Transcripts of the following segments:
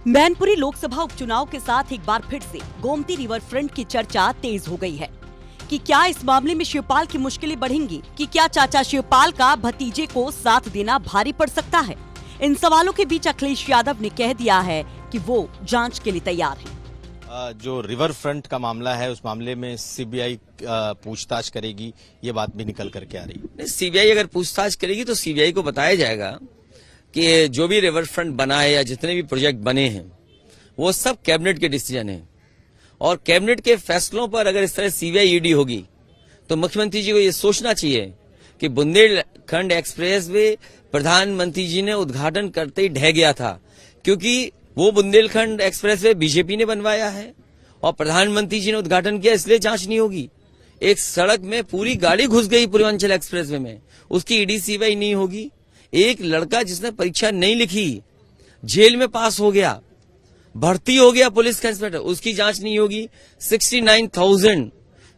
मैनपुरी लोकसभा उपचुनाव के साथ एक बार फिर से गोमती रिवर फ्रंट की चर्चा तेज हो गई है कि क्या इस मामले में शिवपाल की मुश्किलें बढ़ेंगी, कि क्या चाचा शिवपाल का भतीजे को साथ देना भारी पड़ सकता है। इन सवालों के बीच अखिलेश यादव ने कह दिया है कि वो जांच के लिए तैयार हैं। जो रिवर फ्रंट का मामला है, उस मामले में सीबीआई पूछताछ करेगी, ये बात भी निकल करके आ रही है। सीबीआई अगर पूछताछ करेगी तो सीबीआई को बताया जाएगा कि जो भी रिवर फ्रंट बना है या जितने भी प्रोजेक्ट बने हैं वो सब कैबिनेट के डिसीजन है, और कैबिनेट के फैसलों पर अगर इस तरह सीबीआई ईडी होगी तो मुख्यमंत्री जी को ये सोचना चाहिए कि बुंदेलखंड एक्सप्रेस वे प्रधानमंत्री जी ने उद्घाटन करते ही ढह गया था, क्योंकि वो बुंदेलखंड एक्सप्रेस वे बीजेपी ने बनवाया है और प्रधानमंत्री जी ने उद्घाटन किया, इसलिए जांच नहीं होगी। एक सड़क में पूरी गाड़ी घुस गई पूर्वांचल एक्सप्रेस वे में, उसकी ईडी सीबीआई नहीं होगी। एक लड़का जिसने परीक्षा नहीं लिखी, जेल में पास हो गया, भर्ती हो गया पुलिस का इंस्पेक्टर, उसकी जांच नहीं होगी। 69,000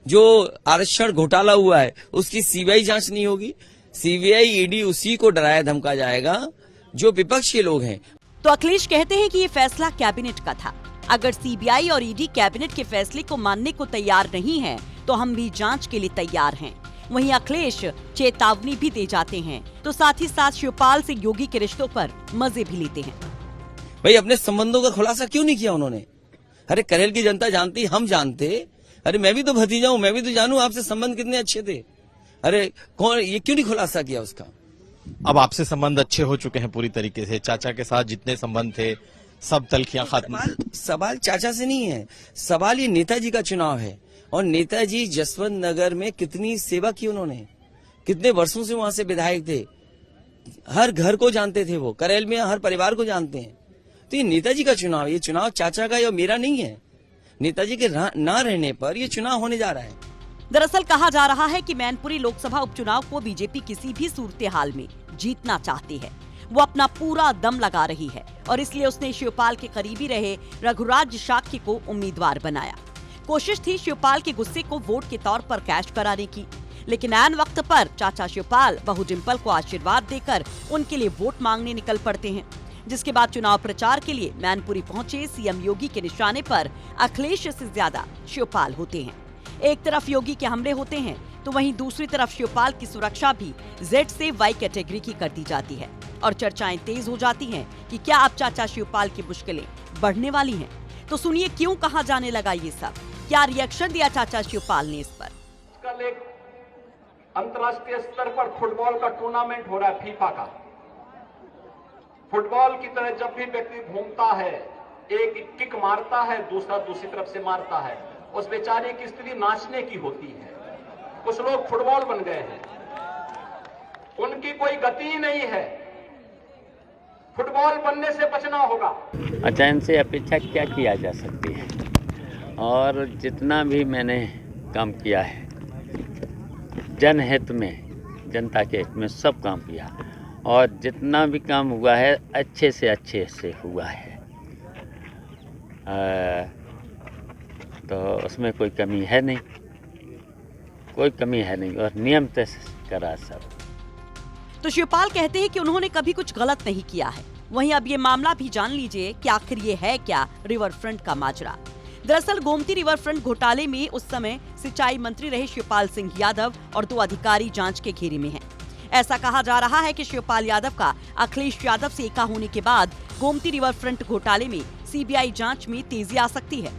जो आरक्षण घोटाला हुआ है उसकी सीबीआई जांच नहीं होगी। सीबीआई ईडी उसी को डराया धमका जाएगा जो विपक्ष के लोग हैं। तो अखिलेश कहते हैं कि ये फैसला कैबिनेट का था। अगर सीबीआई और ईडी कैबिनेट के फैसले को मानने को तैयार नहीं है तो हम भी जांच के लिए तैयार हैं। वहीं अखिलेश चेतावनी भी दे जाते हैं, तो साथ ही साथ शिवपाल से योगी के रिश्तों पर मजे भी लेते हैं। भाई अपने संबंधों का खुलासा क्यों नहीं किया उन्होंने? अरे करेल की जनता जानती, हम जानते। अरे मैं भी तो भतीजा हूँ, मैं भी तो जानू आपसे संबंध कितने अच्छे थे। अरे कौन ये क्यों नहीं खुलासा किया उसका? अब आपसे संबंध अच्छे हो चुके हैं पूरी तरीके से, चाचा के साथ जितने संबंध थे सब तलखियां खत्म। सवाल चाचा से नहीं है, सवाल ये नेताजी का चुनाव है। और नेताजी जसवंत नगर में कितनी सेवा की उन्होंने, कितने वर्षों से वहां से विधायक थे, हर घर को जानते थे वो, करेल में हर परिवार को जानते हैं। तो ये नेताजी का चुनाव, ये चुनाव चाचा का या मेरा नहीं है। नेताजी के ना रहने पर ये चुनाव होने जा रहा है। दरअसल कहा जा रहा है कि मैनपुरी लोकसभा उपचुनाव को बीजेपी किसी भी सूरत हाल में जीतना चाहती है। वो अपना पूरा दम लगा रही है और इसलिए उसने शिवपाल के करीबी रहे रघुराज शाक्य को उम्मीदवार बनाया। कोशिश थी शिवपाल के गुस्से को वोट के तौर पर कैश कराने की, लेकिन ऐन वक्त पर चाचा शिवपाल बहू डिंपल को आशीर्वाद देकर उनके लिए वोट मांगने निकल पड़ते हैं। जिसके बाद चुनाव प्रचार के लिए मैनपुरी पहुंचे सीएम योगी के निशाने पर अखिलेश से ज्यादा शिवपाल होते हैं। एक तरफ योगी के हमले होते हैं तो वहीं दूसरी तरफ शिवपाल की सुरक्षा भी Z से Y कैटेगरी की कर दी जाती है और चर्चाएं तेज हो जाती हैं कि क्या अब चाचा शिवपाल की मुश्किलें बढ़ने वाली हैं। तो सुनिए क्यों कहा जाने लगा ये सब, क्या रिएक्शन दिया चाचा शिवपाल ने इस पर। कल एक अंतर्राष्ट्रीय स्तर पर फुटबॉल का टूर्नामेंट हो रहा है, फीफा का। फुटबॉल की तरह जब भी व्यक्ति घूमता है, एक किक मारता है, दूसरा दूसरी तरफ से मारता है, उस बेचारे की स्थिति नाचने की होती है। कुछ लोग फुटबॉल बन गए हैं, उनकी कोई गति ही नहीं है। फुटबॉल बनने से बचना होगा। अच्छा, इनसे अपेक्षा क्या किया जा सकती है? और जितना भी मैंने काम किया है जनहित में, जनता के हित में सब काम किया, और जितना भी काम हुआ है अच्छे से हुआ है। तो उसमें कोई कमी है नहीं, कोई कमी है नहीं, और नियम तय करा सब। तो शिवपाल कहते हैं कि उन्होंने कभी कुछ गलत नहीं किया है। वहीं अब ये मामला भी जान लीजिए कि आखिर ये है क्या रिवर फ्रंट का माजरा। दरअसल गोमती रिवर फ्रंट घोटाले में उस समय सिंचाई मंत्री रहे शिवपाल सिंह यादव और 2 अधिकारी जांच के घेरे में हैं। ऐसा कहा जा रहा है कि शिवपाल यादव का अखिलेश यादव से एका होने के बाद गोमती रिवर फ्रंट घोटाले में सीबीआई जांच में तेजी आ सकती है,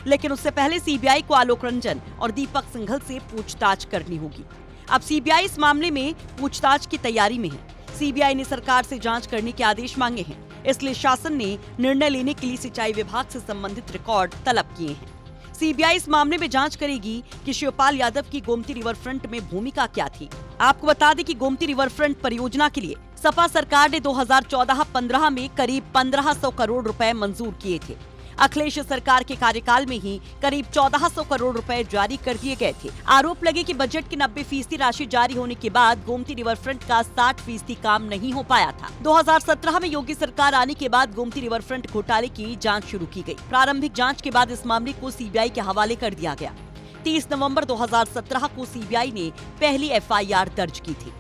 लेकिन उससे पहले सीबीआई को आलोक रंजन और दीपक सिंघल से पूछताछ करनी होगी। अब सीबीआई इस मामले में पूछताछ की तैयारी में है। सीबीआई ने सरकार से जांच करने के आदेश मांगे हैं, इसलिए शासन ने निर्णय लेने के लिए सिंचाई विभाग से संबंधित रिकॉर्ड तलब किए हैं। सीबीआई इस मामले में जांच करेगी कि शिवपाल यादव की गोमती रिवर फ्रंट में भूमिका क्या थी। आपको बता दें कि गोमती रिवर फ्रंट परियोजना के लिए सपा सरकार ने 2014-15 में करीब 1500 करोड़ रुपए मंजूर किए थे। अखिलेश सरकार के कार्यकाल में ही करीब 1400 करोड़ रुपए जारी कर दिए गए थे। आरोप लगे कि बजट की 90% राशि जारी होने के बाद गोमती रिवर फ्रंट का 60% काम नहीं हो पाया था। 2017 में योगी सरकार आने के बाद गोमती रिवर फ्रंट घोटाले की जांच शुरू की गई। प्रारंभिक जांच के बाद इस मामले को सीबीआई के हवाले कर दिया गया। 30 नवंबर 2017 को सीबीआई ने पहली FIR दर्ज की थी।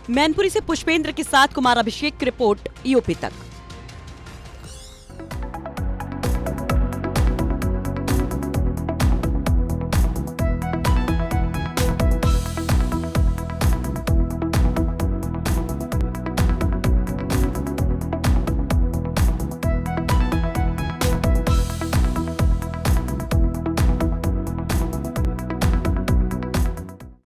मैनपुरी से पुष्पेंद्र के साथ कुमार अभिषेक की रिपोर्ट, यूपी तक।